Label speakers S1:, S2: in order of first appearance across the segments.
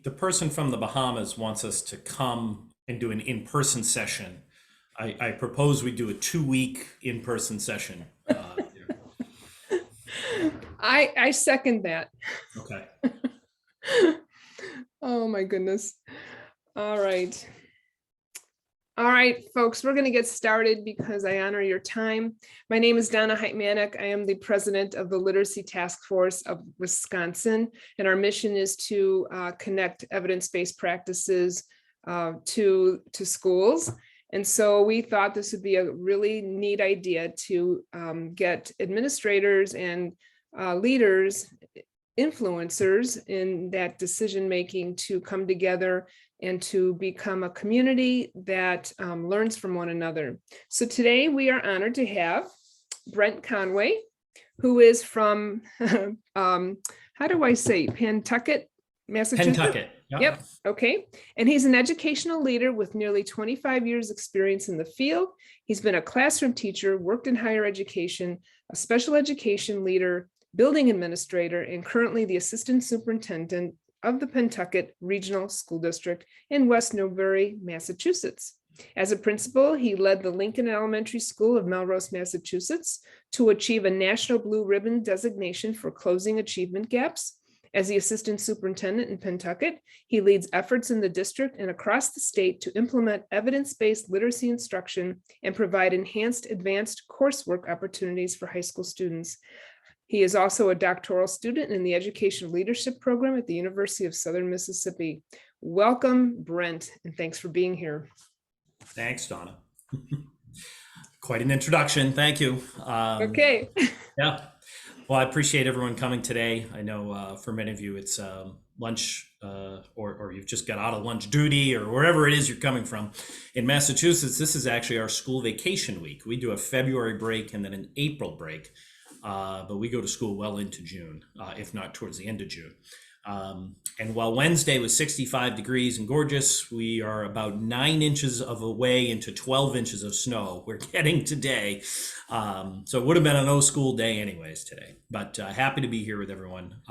S1: the person from the Bahamas wants us to come and do an in-person session. I propose we do a 2-week in-person session.
S2: I second that.
S1: Okay.
S2: Oh my goodness. All right. All right, folks, we're going to get started because I honor your time. My name is Donna Heitmanek. I am the president of the Literacy Task Force of Wisconsin, and our mission is to connect evidence-based practices to schools. And so we thought this would be a really neat idea to get administrators and leaders, influencers in that decision-making to come together and to become a community that learns from one another. So today we are honored to have Brent Conway, who is from, how do I say, Pentucket, Massachusetts?
S1: Pentucket.
S2: Yep. Okay. And he's an educational leader with nearly 25 years experience in the field. He's been a classroom teacher, worked in higher education, a special education leader, building administrator, and currently the assistant superintendent of the Pentucket Regional School District in West Newbury, Massachusetts. As a principal, he led the Lincoln Elementary School of Melrose, Massachusetts, to achieve a National Blue Ribbon designation for closing achievement gaps. As the assistant superintendent in Pentucket, he leads efforts in the district and across the state to implement evidence-based literacy instruction and provide enhanced advanced coursework opportunities for high school students. He is also a doctoral student in the Education Leadership Program at the University of Southern Mississippi. Welcome, Brent, and thanks for being here.
S1: Thanks, Donna. Quite an introduction. Thank you.
S2: Okay.
S1: Yeah. Well, I appreciate everyone coming today. I know for many of you it's lunch or you've just got out of lunch duty or wherever it is you're coming from. In Massachusetts, this is actually our school vacation week. We do a February break and then an April break. But we go to school well into June, if not towards the end of June. And while Wednesday was 65 degrees and gorgeous, we are about 9 inches of a way into 12 inches of snow we're getting today. So it would have been a no school day anyways today, but happy to be here with everyone.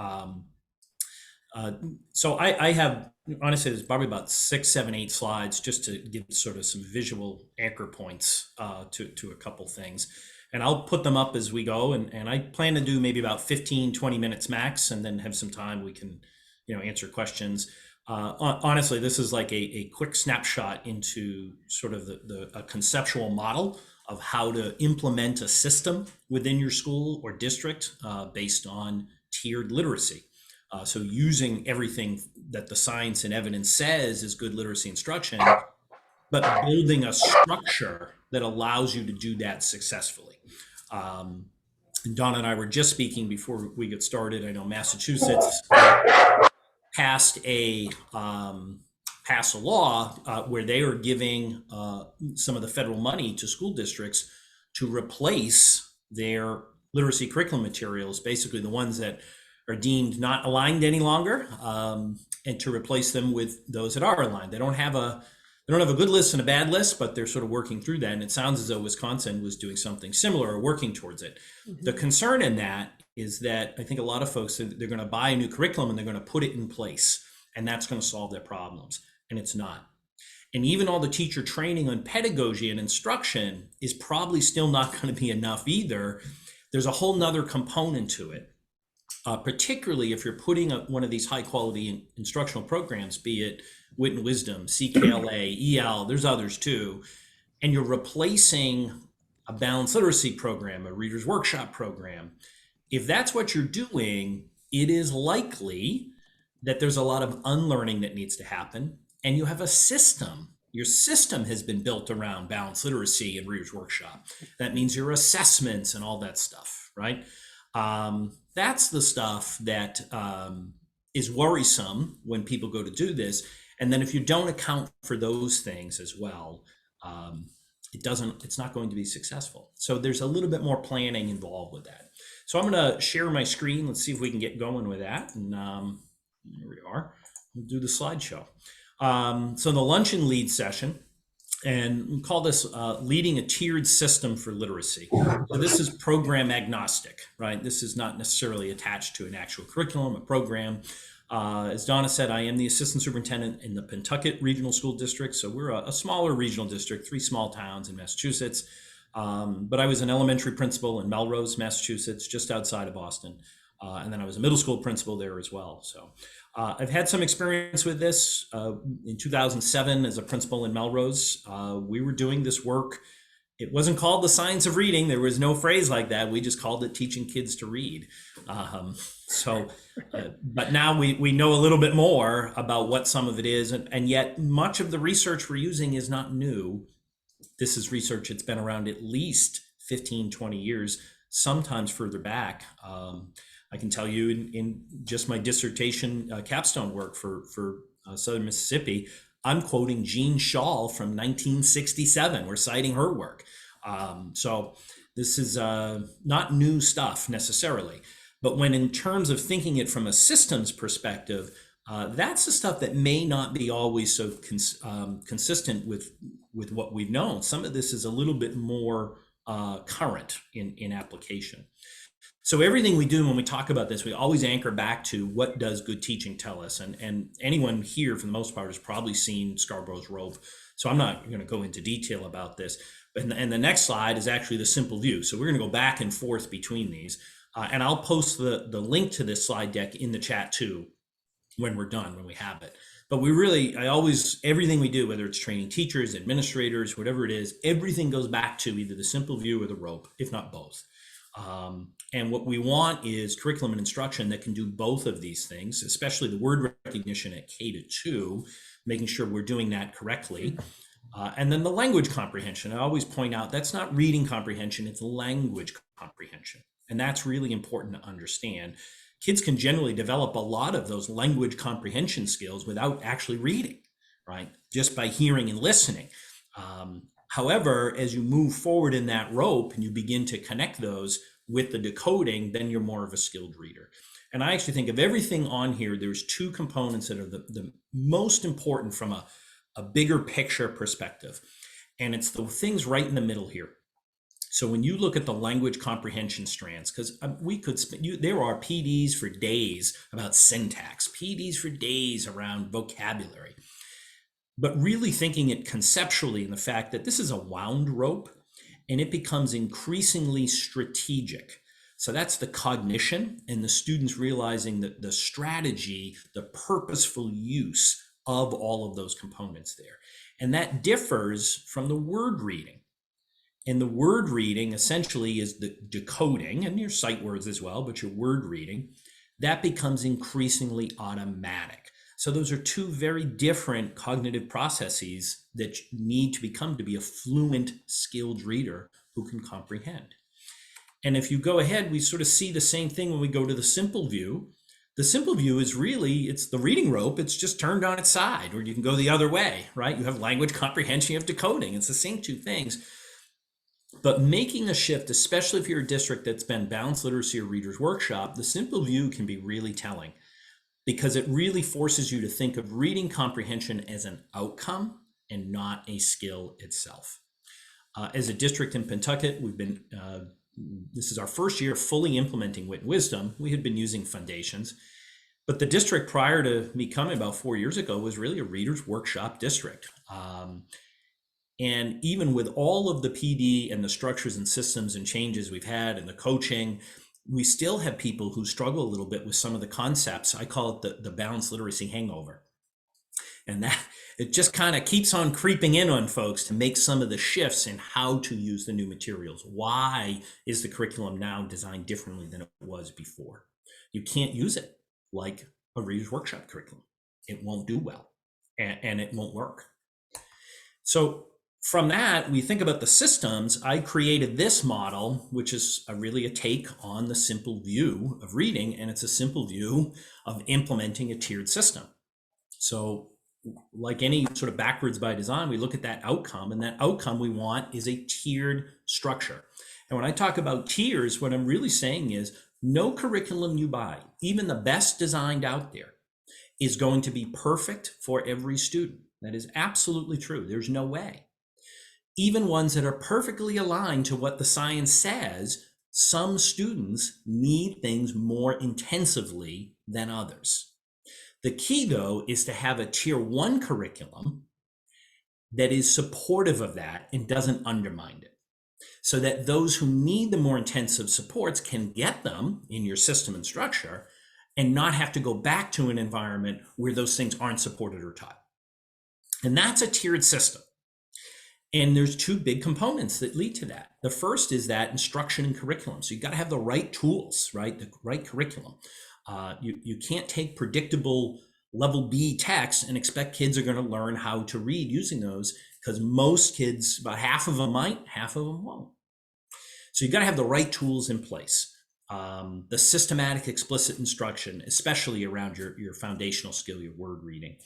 S1: So I have, honestly, there's probably about 6, 7, 8 slides just to give sort of some visual anchor points to a couple things. And I'll put them up as we go. And I plan to do maybe about 15, 20 minutes max, and then have some time we can, answer questions. Honestly, this is like a quick snapshot into sort of a conceptual model of how to implement a system within your school or district based on tiered literacy. So using everything that the science and evidence says is good literacy instruction, but building a structure that allows you to do that successfully. Donna and I were just speaking before we get started. I know Massachusetts passed a law where they are giving some of the federal money to school districts to replace their literacy curriculum materials, basically the ones that are deemed not aligned any longer, and to replace them with those that are aligned. They don't have a good list and a bad list, but they're sort of working through that. And it sounds as though Wisconsin was doing something similar or working towards it. Mm-hmm. The concern in that is that I think a lot of folks, they're going to buy a new curriculum and they're going to put it in place, and that's going to solve their problems. And it's not. And even all the teacher training on pedagogy and instruction is probably still not going to be enough either. There's a whole nother component to it, particularly if you're putting up one of these high quality instructional programs, be it Wit and Wisdom, CKLA, EL, there's others too, and you're replacing a balanced literacy program, a reader's workshop program. If that's what you're doing, it is likely that there's a lot of unlearning that needs to happen, and you have a system. Your system has been built around balanced literacy and reader's workshop. That means your assessments and all that stuff, right? That's the stuff that is worrisome when people go to do this. And then if you don't account for those things as well, it's not going to be successful. So there's a little bit more planning involved with that. So I'm going to share my screen. Let's see if we can get going with that. And here we are. We'll do the slideshow. So the luncheon lead session, and we call this leading a tiered system for literacy. So this is program agnostic, right? This is not necessarily attached to an actual curriculum, a program. As Donna said, I am the assistant superintendent in the Pentucket Regional School District. So we're a smaller regional district, 3 small towns in Massachusetts. But I was an elementary principal in Melrose, Massachusetts, just outside of Boston. And then I was a middle school principal there as well. So I've had some experience with this. In 2007, as a principal in Melrose, we were doing this work. It wasn't called the science of reading. There was no phrase like that. We just called it teaching kids to read. But now we know a little bit more about what some of it is. And yet much of the research we're using is not new. This is research that's been around at least 15, 20 years, sometimes further back. I can tell you in just my dissertation capstone work for Southern Mississippi, I'm quoting Jean Shaw from 1967. We're citing her work. So this is not new stuff necessarily. But when in terms of thinking it from a systems perspective, that's the stuff that may not be always so consistent with what we've known. Some of this is a little bit more current in application. So everything we do when we talk about this, we always anchor back to what does good teaching tell us? And anyone here, for the most part, has probably seen Scarboroughs Rope. So I'm not going to go into detail about this. And the next slide is actually the simple view. So we're going to go back and forth between these. And I'll post the link to this slide deck in the chat too when we're done, when we have it. But everything we do, whether it's training teachers, administrators, whatever it is, everything goes back to either the simple view or the rope, if not both. And what we want is curriculum and instruction that can do both of these things, especially the word recognition at K-2, making sure we're doing that correctly. And then the language comprehension. I always point out that's not reading comprehension, it's language comprehension. And that's really important to understand. Kids can generally develop a lot of those language comprehension skills without actually reading, right? Just by hearing and listening. However, as you move forward in that rope and you begin to connect those with the decoding, then you're more of a skilled reader. And I actually think of everything on here, there's 2 components that are the most important from a bigger picture perspective. And it's the things right in the middle here. So when you look at the language comprehension strands, because there are PDs for days about syntax, PDs for days around vocabulary, but really thinking it conceptually in the fact that this is a wound rope and it becomes increasingly strategic. So that's the cognition and the students realizing that the strategy, the purposeful use of all of those components there. And that differs from the word reading. And the word reading essentially is the decoding, and your sight words as well, but your word reading, that becomes increasingly automatic. So those are 2 very different cognitive processes that need to become to be a fluent, skilled reader who can comprehend. And if you go ahead, we sort of see the same thing when we go to the simple view. The simple view is really, it's the reading rope, it's just turned on its side, or you can go the other way, right? You have language comprehension, you have decoding, it's the same 2 things. But making a shift, especially if you're a district that's been Balanced Literacy or Reader's Workshop, the simple view can be really telling because it really forces you to think of reading comprehension as an outcome and not a skill itself. As a district in Pentucket, this is our first year fully implementing Wit and Wisdom. We had been using foundations, but the district prior to me coming about 4 years ago was really a Reader's Workshop district. And even with all of the PD and the structures and systems and changes we've had and the coaching, we still have people who struggle a little bit with some of the concepts. I call it the balanced literacy hangover. And that it just kind of keeps on creeping in on folks to make some of the shifts in how to use the new materials. Why is the curriculum now designed differently than it was before? You can't use it like a Reader's Workshop curriculum. It won't do well and it won't work. So from that, we think about the systems. I created this model, which is really a take on the simple view of reading, and it's a simple view of implementing a tiered system. So like any sort of backwards by design, we look at that outcome, and that outcome we want is a tiered structure. And when I talk about tiers, what I'm really saying is no curriculum you buy, even the best designed out there, is going to be perfect for every student. That is absolutely true. There's no way. Even ones that are perfectly aligned to what the science says, some students need things more intensively than others. The key, though, is to have a tier 1 curriculum that is supportive of that and doesn't undermine it, so that those who need the more intensive supports can get them in your system and structure and not have to go back to an environment where those things aren't supported or taught. And that's a tiered system. And there's two big components that lead to that. The first is that instruction and curriculum. So you've got to have the right tools, right? The right curriculum. You can't take predictable level B text and expect kids are going to learn how to read using those, because most kids, about half of them might, half of them won't. So you've got to have the right tools in place. The systematic explicit instruction, especially around your foundational skill, your word reading.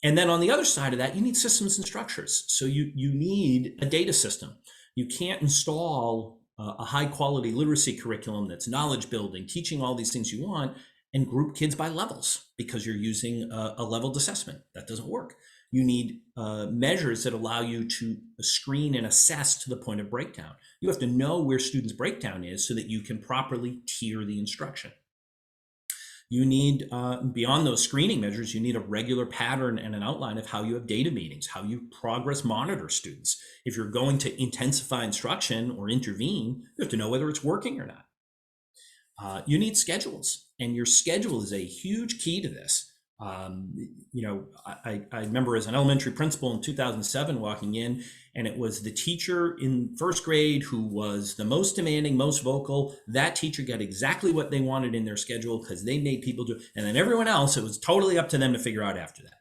S1: And then on the other side of that, you need systems and structures. So you need a data system. You can't install a high quality literacy curriculum that's knowledge building, teaching all these things you want, and group kids by levels because you're using a leveled assessment. That doesn't work. You need measures that allow you to screen and assess to the point of breakdown. You have to know where students' breakdown is so that you can properly tier the instruction. You need, beyond those screening measures, you need a regular pattern and an outline of how you have data meetings, how you progress monitor students. If you're going to intensify instruction or intervene, you have to know whether it's working or not. You need schedules, and your schedule is a huge key to this. I remember as an elementary principal in 2007 walking in, and it was the teacher in first grade who was the most demanding, most vocal. That teacher got exactly what they wanted in their schedule because they made people do it. And then everyone else, it was totally up to them to figure out after that.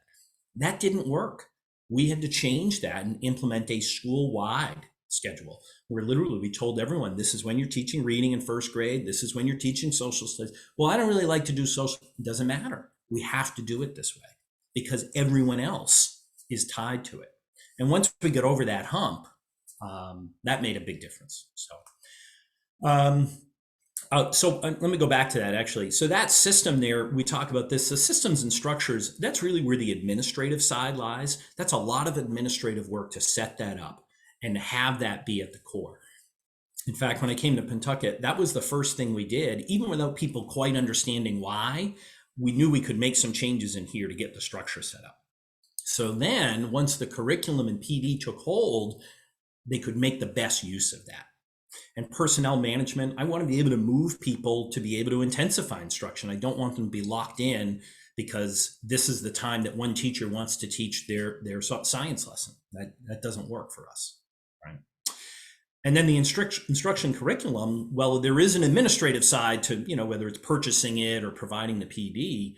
S1: That didn't work. We had to change that and implement a school-wide schedule where literally we told everyone, this is when you're teaching reading in first grade. This is when you're teaching social studies. Well, I don't really like to do social. It doesn't matter. We have to do it this way because everyone else is tied to it. And once we get over that hump, that made a big difference. So let me go back to that actually. So that system there, we talk about this, the systems and structures, that's really where the administrative side lies. That's a lot of administrative work to set that up and have that be at the core. In fact, when I came to Pentucket, that was the first thing we did, even without people quite understanding why. We knew we could make some changes in here to get the structure set up. So then once the curriculum and PD took hold, they could make the best use of that. And personnel management, I want to be able to move people to be able to intensify instruction. I don't want them to be locked in because this is the time that one teacher wants to teach their science lesson. That doesn't work for us, right? And then the instruction curriculum, well, there is an administrative side to, whether it's purchasing it or providing the PD.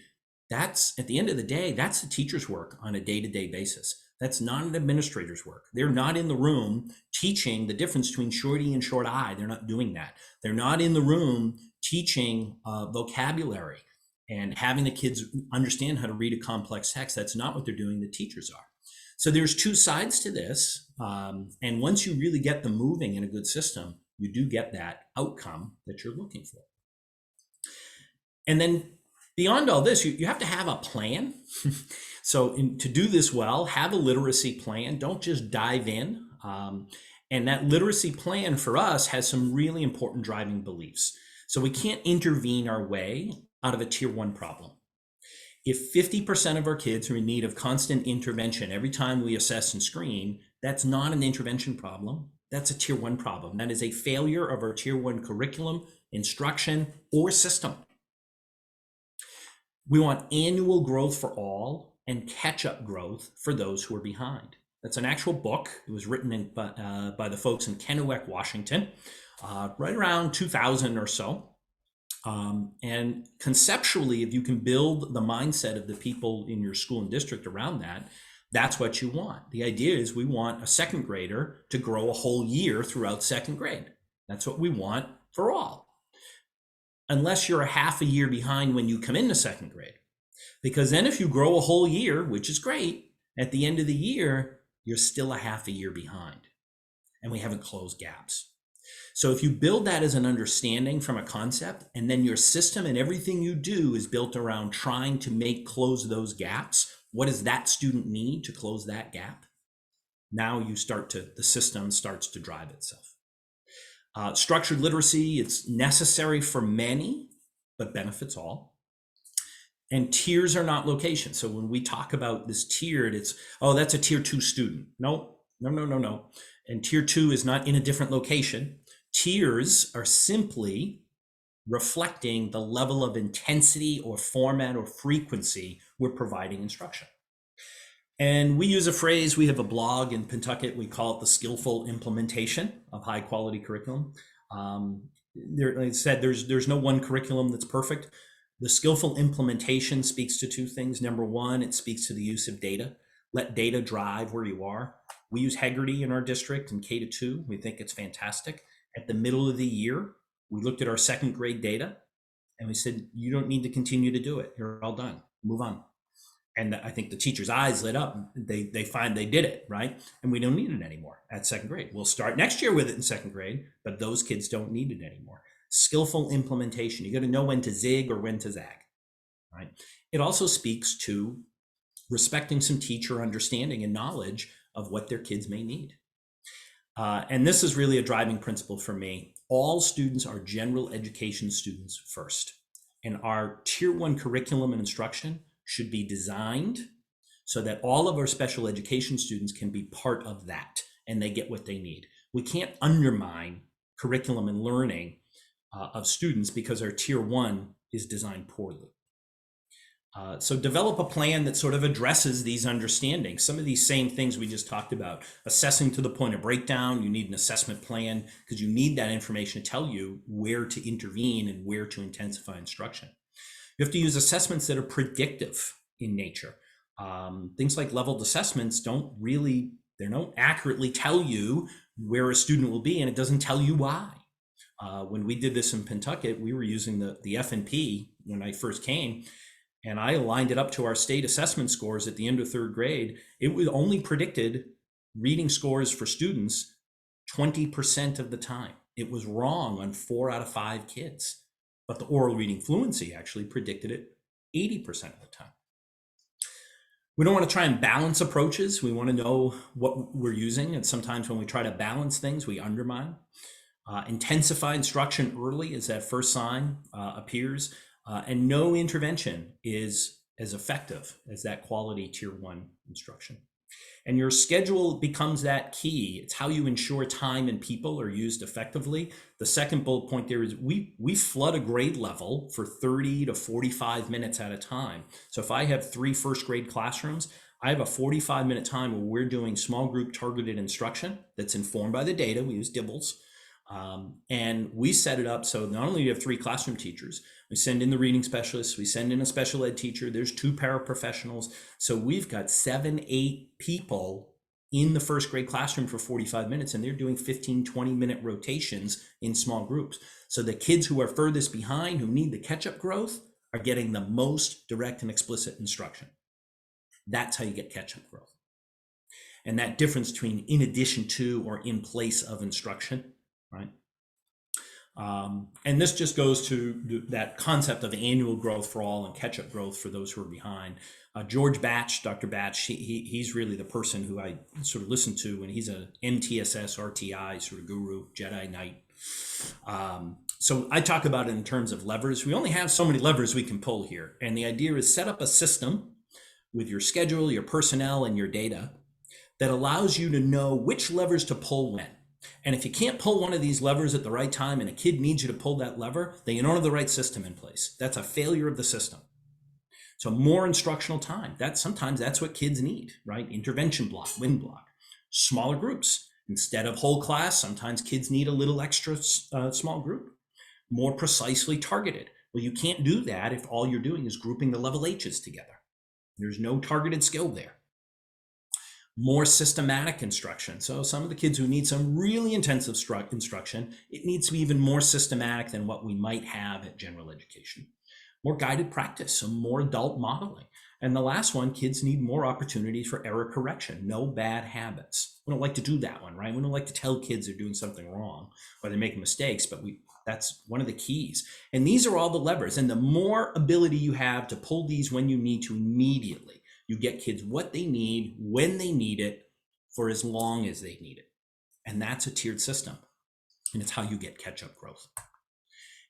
S1: That's, at the end of the day, that's the teacher's work on a day-to-day basis. That's not an administrator's work. They're not in the room teaching the difference between shorty and short I. They're not doing that. They're not in the room teaching vocabulary and having the kids understand how to read a complex text. That's not what they're doing. The teachers are. So there's two sides to this. And once you really get them moving in a good system, you do get that outcome that you're looking for. And then beyond all this, you have to have a plan. So to do this well, have a literacy plan. Don't just dive in. And that literacy plan for us has some really important driving beliefs. So we can't intervene our way out of a tier 1 problem. If 50% of our kids are in need of constant intervention every time we assess and screen, that's not an intervention problem. That's a tier 1 problem. That is a failure of our tier 1 curriculum, instruction, or system. We want annual growth for all and catch-up growth for those who are behind. That's an actual book. It was written by the folks in Kennewick, Washington, right around 2000 or so. And conceptually, if you can build the mindset of the people in your school and district around that, that's what you want. The idea is we want a second grader to grow a whole year throughout second grade. That's what we want for all. Unless you're a half a year behind when you come into second grade. Because then if you grow a whole year, which is great, at the end of the year, you're still a half a year behind. And we haven't closed gaps. So if you build that as an understanding from a concept, and then your system and everything you do is built around trying to close those gaps, what does that student need to close that gap? Now the system starts to drive itself. Structured literacy, it's necessary for many, but benefits all. And tiers are not locations. So when we talk about this tiered, it's, oh, that's a tier 2 student. No, no, no, no, no. And tier 2 is not in a different location. Tiers are simply reflecting the level of intensity or format or frequency we're providing instruction. And we use a phrase, we have a blog in Pentucket, we call it the skillful implementation of high quality curriculum. Like I said, there's no one curriculum that's perfect. The skillful implementation speaks to two things. Number one, it speaks to the use of data. Let data drive where you are. We use Heggerty in our district in K-2. We think it's fantastic. At the middle of the year, we looked at our second grade data and we said, you don't need to continue to do it. You're all done. Move on. And I think the teacher's eyes lit up. They find they did it, right? And we don't need it anymore at second grade. We'll start next year with it in second grade, but those kids don't need it anymore. Skillful implementation. You got to know when to zig or when to zag, right? It also speaks to respecting some teacher understanding and knowledge of what their kids may need. And this is really a driving principle for me. All students are general education students first. And our tier 1 curriculum and instruction should be designed so that all of our special education students can be part of that and they get what they need. We can't undermine curriculum and learning of students because our tier 1 is designed poorly. So develop a plan that sort of addresses these understandings. Some of these same things we just talked about. Assessing to the point of breakdown, you need an assessment plan because you need that information to tell you where to intervene and where to intensify instruction. You have to use assessments that are predictive in nature. Things like leveled assessments they don't accurately tell you where a student will be, and it doesn't tell you why. When we did this in Pentucket, we were using the F&P when I first came, and I aligned it up to our state assessment scores at the end of third grade. It was only predicted reading scores for students 20% of the time. It was wrong on 4 out of 5 kids, but the oral reading fluency actually predicted it 80% of the time. We don't want to try and balance approaches. We want to know what we're using, and sometimes when we try to balance things, we undermine. Intensify instruction early as that first sign appears. And no intervention is as effective as that quality tier 1 instruction. And your schedule becomes that key. It's how you ensure time and people are used effectively. The second bullet point there is we flood a grade level for 30 to 45 minutes at a time. So if I have 3 first grade classrooms, I have a 45-minute time where we're doing small group targeted instruction that's informed by the data. We use Dibbles. And we set it up so not only do you have 3 classroom teachers, we send in the reading specialists, we send in a special ed teacher, there's 2 paraprofessionals. So we've got 7, 8 people in the first grade classroom for 45 minutes, and they're doing 15, 20-minute rotations in small groups. So the kids who are furthest behind, who need the catch-up growth, are getting the most direct and explicit instruction. That's how you get catch-up growth. And that difference between in addition to or in place of instruction, right? And this just goes to that concept of annual growth for all and catch-up growth for those who are behind. George Batch, Dr. Batch, he's really the person who I sort of listen to, and he's a MTSS, RTI sort of guru, Jedi Knight. So I talk about it in terms of levers. We only have so many levers we can pull here. And the idea is set up a system with your schedule, your personnel, and your data that allows you to know which levers to pull when. And if you can't pull one of these levers at the right time and a kid needs you to pull that lever, then you don't have the right system in place. That's a failure of the system. So more instructional time. Sometimes that's what kids need, right? Intervention block, win block, smaller groups. Instead of whole class, sometimes kids need a little extra small group, more precisely targeted. Well, you can't do that if all you're doing is grouping the level H's together. There's no targeted skill there. More systematic instruction. So some of the kids who need some really intensive instruction, it needs to be even more systematic than what we might have at general education. More guided practice, so more adult modeling. And the last one, kids need more opportunities for error correction, no bad habits. We don't like to do that one, right? We don't like to tell kids they're doing something wrong or they're making mistakes, but that's one of the keys. And these are all the levers. And the more ability you have to pull these when you need to immediately, you get kids what they need, when they need it, for as long as they need it. And that's a tiered system. And it's how you get catch-up growth.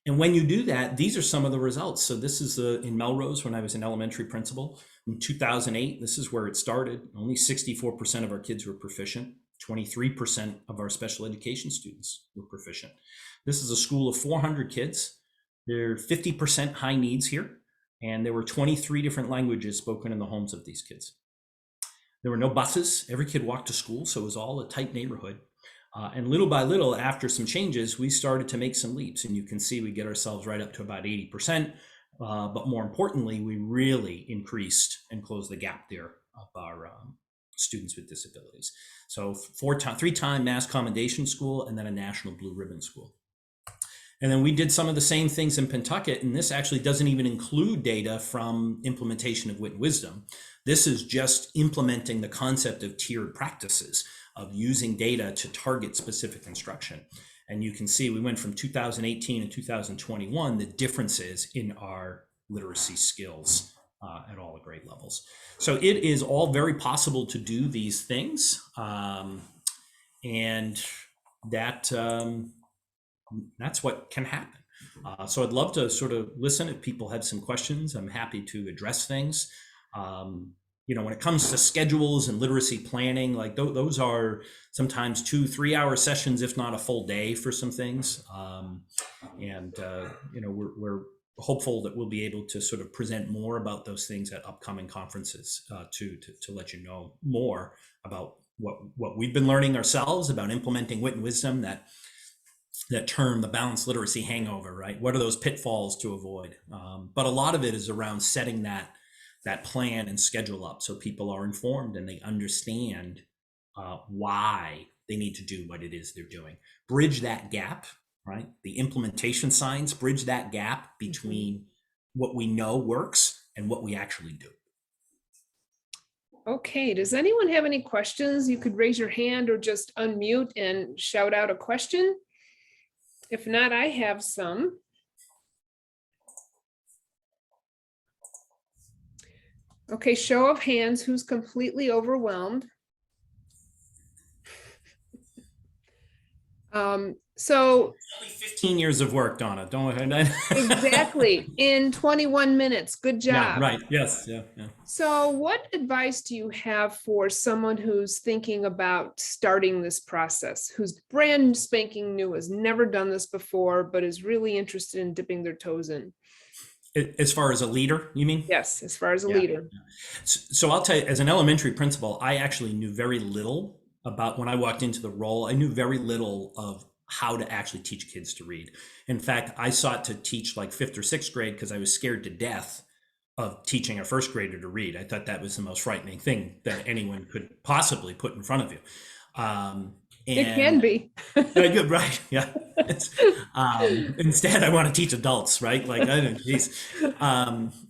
S1: And when you do that, these are some of the results. So this is in Melrose when I was an elementary principal in 2008. This is where it started. Only 64% of our kids were proficient. 23% of our special education students were proficient. This is a school of 400 kids. There are 50% high needs here. And there were 23 different languages spoken in the homes of these kids. There were no buses. Every kid walked to school. So it was all a tight neighborhood. And little by little, after some changes, we started to make some leaps. And you can see we get ourselves right up to about 80%. But more importantly, we really increased and closed the gap there of our students with disabilities. So 3-time mass commendation school, and then a national blue ribbon school. And then we did some of the same things in Pentucket, and this actually doesn't even include data from implementation of Wit and Wisdom. This is just implementing the concept of tiered practices, of using data to target specific instruction. And you can see we went from 2018 to 2021, the differences in our literacy skills at all the grade levels. So it is all very possible to do these things. And that's what can happen. So I'd love to sort of listen if people have some questions. I'm happy to address things. When it comes to schedules and literacy planning, like those are sometimes 2-3 hour sessions, if not a full day for some things. We're hopeful that we'll be able to sort of present more about those things at upcoming conferences to let you know more about what we've been learning ourselves about implementing Wit and Wisdom, that term, the balanced literacy hangover, right? What are those pitfalls to avoid? But a lot of it is around setting that plan and schedule up so people are informed and they understand why they need to do what it is they're doing. Bridge that gap, right? The implementation science, bridge that gap between what we know works and what we actually do.
S2: Okay, does anyone have any questions? You could raise your hand or just unmute and shout out a question. If not, I have some. Okay, show of hands, who's completely overwhelmed? So
S1: only 15 years of work, Donna. Don't
S2: exactly in 21 minutes. Good job.
S1: Yeah, right. Yes. Yeah.
S2: So what advice do you have for someone who's thinking about starting this process, who's brand spanking new, has never done this before, but is really interested in dipping their toes in?
S1: As far as a leader, you mean?
S2: Yes, as far as a leader.
S1: So I'll tell you, as an elementary principal, I actually knew very little about, when I walked into the role, I knew very little of how to actually teach kids to read. In fact, I sought to teach like 5th or 6th grade because I was scared to death of teaching a 1st grader to read. I thought that was the most frightening thing that anyone could possibly put in front of you.
S2: It can be.
S1: Right. Yeah. Instead, I want to teach adults, right? Like, I don't, geez.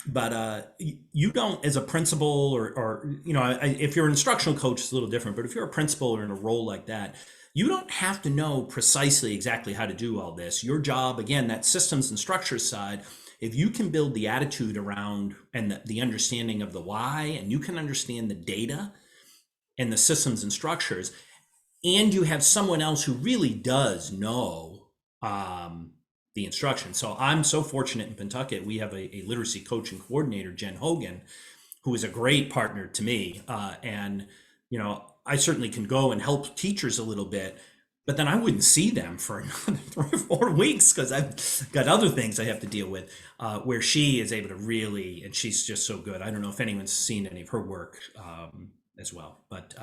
S1: But you don't, as a principal or if you're an instructional coach, it's a little different. But if you're a principal or in a role like that, you don't have to know precisely exactly how to do all this. Your job, again, that systems and structures side, if you can build the attitude around and the understanding of the why, and you can understand the data and the systems and structures, and you have someone else who really does know the instruction. So I'm so fortunate in Pentucket, we have a literacy coach and coordinator, Jen Hogan, who is a great partner to me. I certainly can go and help teachers a little bit, but then I wouldn't see them for another 3 or 4 weeks because I've got other things I have to deal with, where she is able to really, and she's just so good. I don't know if anyone's seen any of her work as well. But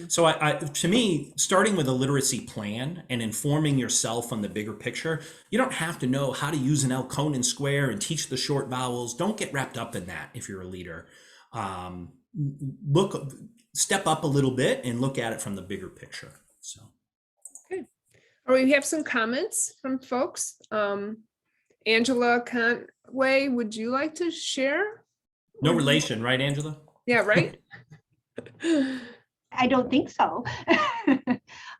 S1: so to me, starting with a literacy plan and informing yourself on the bigger picture, you don't have to know how to use an Elkonin square and teach the short vowels. Don't get wrapped up in that if you're a leader. Step up a little bit and look at it from the bigger picture. So.
S2: Okay. Or we have some comments from folks. Angela Conway, would you like to share?
S1: No relation, right, Angela?
S2: Yeah, right.
S3: I don't think so.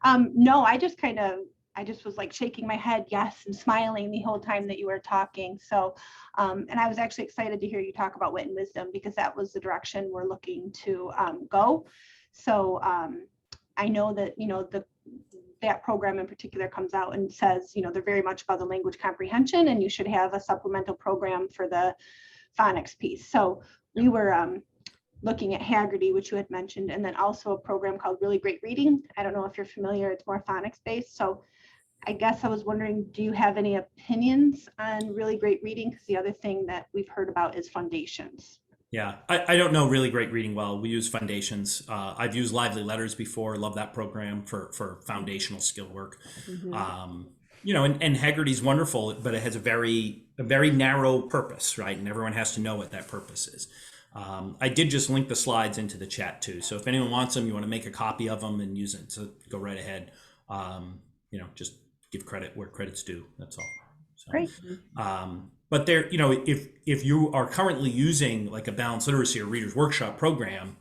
S3: No, I just was like shaking my head yes and smiling the whole time that you were talking. So and I was actually excited to hear you talk about Wit and Wisdom because that was the direction we're looking to go. So I know that that program in particular comes out and says, you know, they're very much about the language comprehension, and you should have a supplemental program for the phonics piece. So we were looking at Haggerty, which you had mentioned, and then also a program called Really Great Reading. I don't know if you're familiar, it's more phonics based. So I guess I was wondering, do you have any opinions on Really Great Reading? Because the other thing that we've heard about is foundations.
S1: Yeah, I don't know Really Great Reading well. We use Foundations. I've used Lively Letters before. Love that program for foundational skill work. You know, and Haggerty's wonderful, but it has a very narrow purpose, right? And everyone has to know what that purpose is. I did just link the slides into the chat too. So if anyone wants them, you want to make a copy of them and use it, so go right ahead. You know, just give credit where credit's due. That's all. So,
S3: Great.
S1: But there, you know, if you are currently using like a balanced literacy or readers workshop program,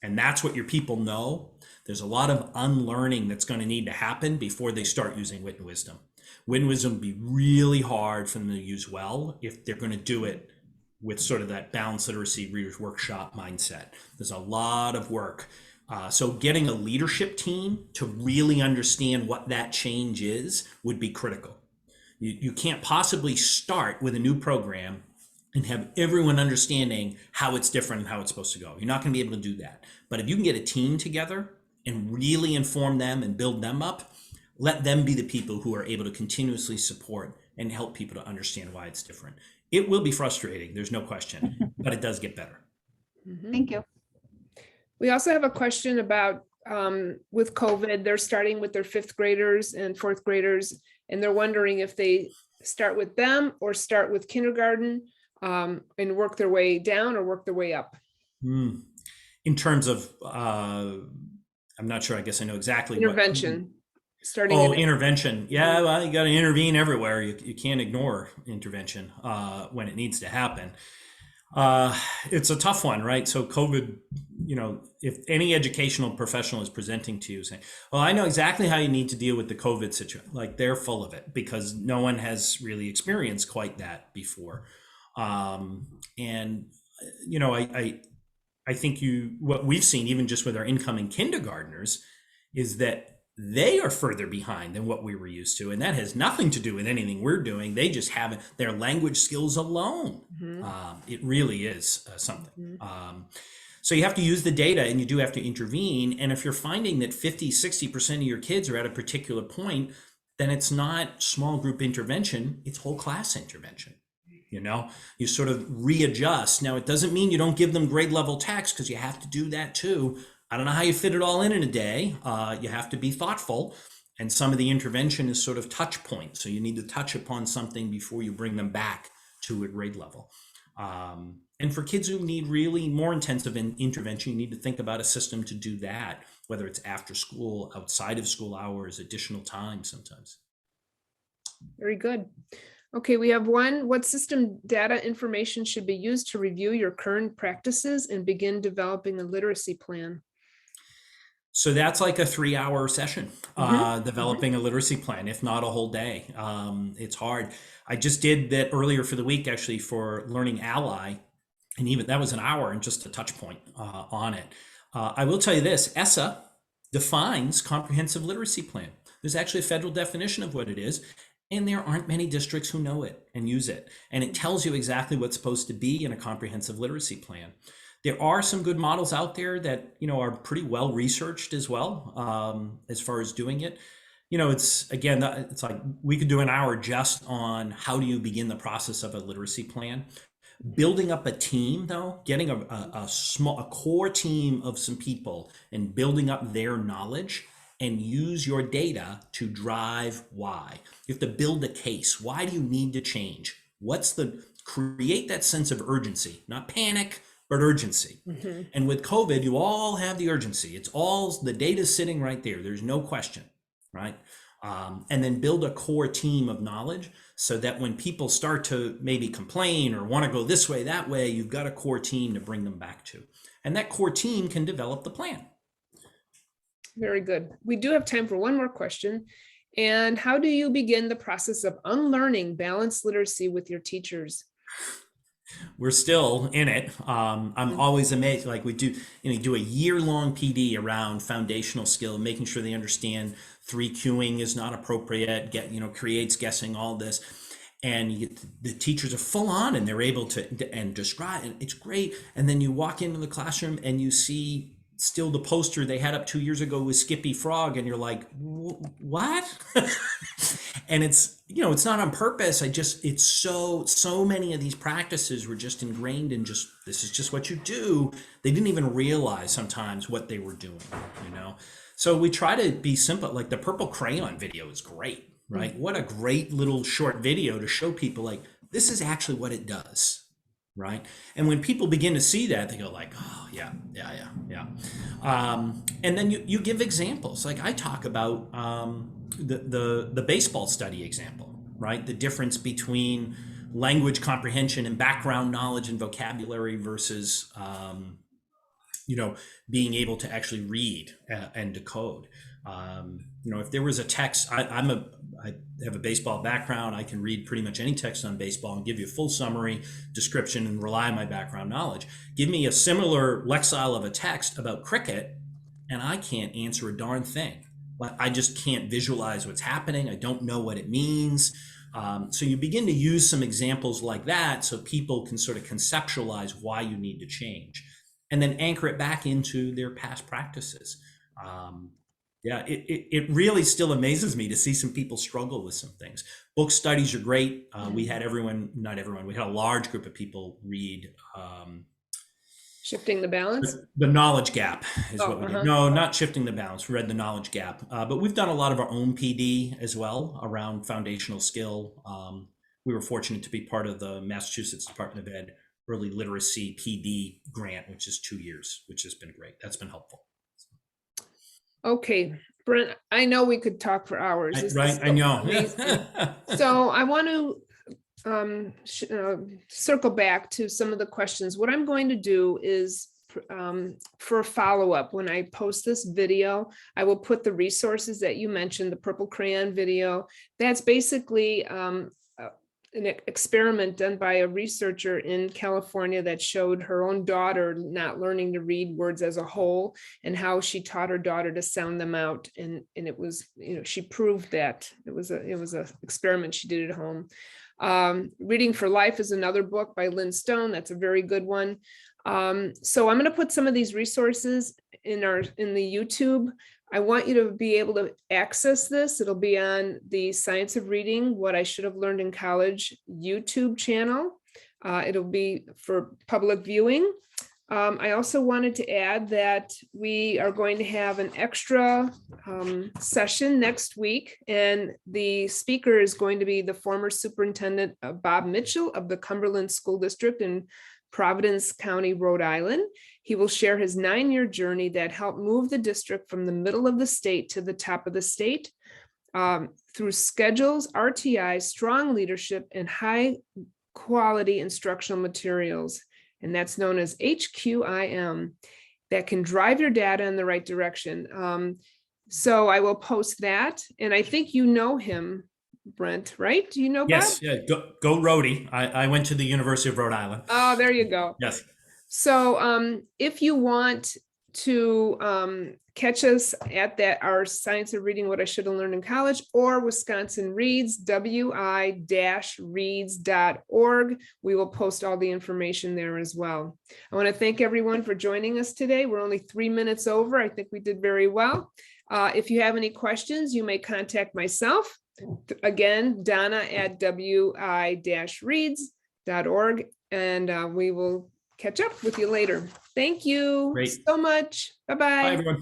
S1: and that's what your people know, there's a lot of unlearning that's going to need to happen before they start using Wit and Wisdom. Wit and Wisdom would be really hard for them to use well if they're going to do it with sort of that balanced literacy readers workshop mindset. There's a lot of work. So getting a leadership team to really understand what that change is would be critical. You can't possibly start with a new program and have everyone understanding how it's different and how it's supposed to go. You're not going to be able to do that. But if you can get a team together and really inform them and build them up, let them be the people who are able to continuously support and help people to understand why it's different. It will be frustrating, there's no question, but it does get better.
S3: Thank you.
S2: We also have a question about with COVID, they're starting with their 5th graders and 4th graders, and they're wondering if they start with them or start with kindergarten and work their way down or work their way up.
S1: In terms of, I'm not sure, I guess I know exactly.
S2: Intervention. Starting
S1: intervention. Yeah, well, you got to intervene everywhere. You can't ignore intervention when it needs to happen. It's a tough one, right? So COVID, you know, if any educational professional is presenting to you saying, well, I know exactly how you need to deal with the COVID situation, like they're full of it because no one has really experienced quite that before. And, you know, I think what we've seen even just with our incoming kindergartners is that they are further behind than what we were used to. And that has nothing to do with anything we're doing. They just haven't, their language skills alone. It really is something. So you have to use the data and you do have to intervene. And if you're finding that 50, 60% of your kids are at a particular point, then it's not small group intervention, it's whole class intervention. You know, you sort of readjust. Now, it doesn't mean you don't give them grade level text because you have to do that too. I don't know how you fit it all in a day. You have to be thoughtful. And some of the intervention is sort of touch points. So you need to touch upon something before you bring them back to a grade level. And for kids who need really more intensive intervention, you need to think about a system to do that, whether it's after school, outside of school hours, additional time sometimes.
S2: Very good. Okay, we have one. What system data information should be used to review your current practices and begin developing a literacy plan?
S1: So that's like a 3-hour session, developing a literacy plan, if not a whole day. It's hard. I just did that earlier for the week, actually, for Learning Ally. And even that was an hour and just a touch point on it. I will tell you this, ESSA defines comprehensive literacy plan. There's actually a federal definition of what it is. And there aren't many districts who know it and use it. And it tells you exactly what's supposed to be in a comprehensive literacy plan. There are some good models out there that, you know, are pretty well researched as well, as far as doing it. You know, it's like we could do an hour just on how do you begin the process of a literacy plan. Building up a team, though, getting a core team of some people and building up their knowledge and use your data to drive why. You have to build a case. Why do you need to change? Create that sense of urgency, not panic, but urgency. And with COVID, you all have the urgency. It's all, the data's sitting right there. There's no question, right? And then build a core team of knowledge so that when people start to maybe complain or want to go this way, that way, you've got a core team to bring them back to. And that core team can develop the plan.
S2: Very good. We do have time for one more question. And how do you begin the process of unlearning balanced literacy with your teachers?
S1: We're still in it. I'm always amazed. Like we do, do a year-long PD around foundational skill, making sure they understand 3Qing is not appropriate. Creates guessing, all this, and the teachers are full on, and they're able to and describe. And it's great. And then you walk into the classroom and you see still the poster they had up 2 years ago with Skippy Frog, and you're like, what? And it's not on purpose. It's so many of these practices were just ingrained in this is just what you do. They didn't even realize sometimes what they were doing. So we try to be simple. Like the purple crayon video is great, right? Mm-hmm. What a great little short video to show people, like, this is actually what it does. Right. And when people begin to see that, they go like, oh, yeah. And then you give examples. Like I talk about the baseball study example, right? The difference between language comprehension and background knowledge and vocabulary versus, being able to actually read and decode. If there was a text, I have a baseball background. I can read pretty much any text on baseball and give you a full summary description and rely on my background knowledge. Give me a similar lexile of a text about cricket, and I can't answer a darn thing. I just can't visualize what's happening. I don't know what it means. So you begin to use some examples like that so people can sort of conceptualize why you need to change, and then anchor it back into their past practices. It really still amazes me to see some people struggle with some things. Book studies are great. We had not everyone, we had a large group of people read
S2: Shifting the Balance?
S1: The Knowledge Gap is what we did. No, not Shifting the Balance. We read The Knowledge Gap. But we've done a lot of our own PD as well around foundational skill. We were fortunate to be part of the Massachusetts Department of Ed Early Literacy PD grant, which is 2 years, which has been great. That's been helpful.
S2: Okay, Brent, I know we could talk for hours.
S1: I know.
S2: So I want to circle back to some of the questions. What I'm going to do is for a follow-up, when I post this video, I will put the resources that you mentioned, the purple crayon video. That's basically an experiment done by a researcher in California that showed her own daughter not learning to read words as a whole, and how she taught her daughter to sound them out. And it was, she proved that it was a experiment she did at home. Reading for Life is another book by Lynn Stone. That's a very good one. So I'm going to put some of these resources in the YouTube. I want you to be able to access this. It'll be on the Science of Reading, What I Should Have Learned in College YouTube channel. It'll be for public viewing. I also wanted to add that we are going to have an extra session next week, and the speaker is going to be the former superintendent Bob Mitchell of the Cumberland School District in Providence County, Rhode Island. He will share his 9-year journey that helped move the district from the middle of the state to the top of the state through schedules, RTI, strong leadership, and high quality instructional materials. And that's known as HQIM, that can drive your data in the right direction. So I will post that. And I think you know him, Brent, right? Do you know Bob?
S1: Yes, yeah. Go Rhodey. I went to the University of Rhode Island.
S2: Oh, there you go.
S1: Yes.
S2: So if you want to catch us at our Science of Reading, What I Should Have Learned in College, or Wisconsin Reads, wi-reads.org. We will post all the information there as well. I want to thank everyone for joining us today. We're only 3 minutes over. I think we did very well. If you have any questions, you may contact myself. Again, Donna at wi-reads.org, and we will catch up with you later. Thank you so much. Bye-bye.
S1: Bye, everyone.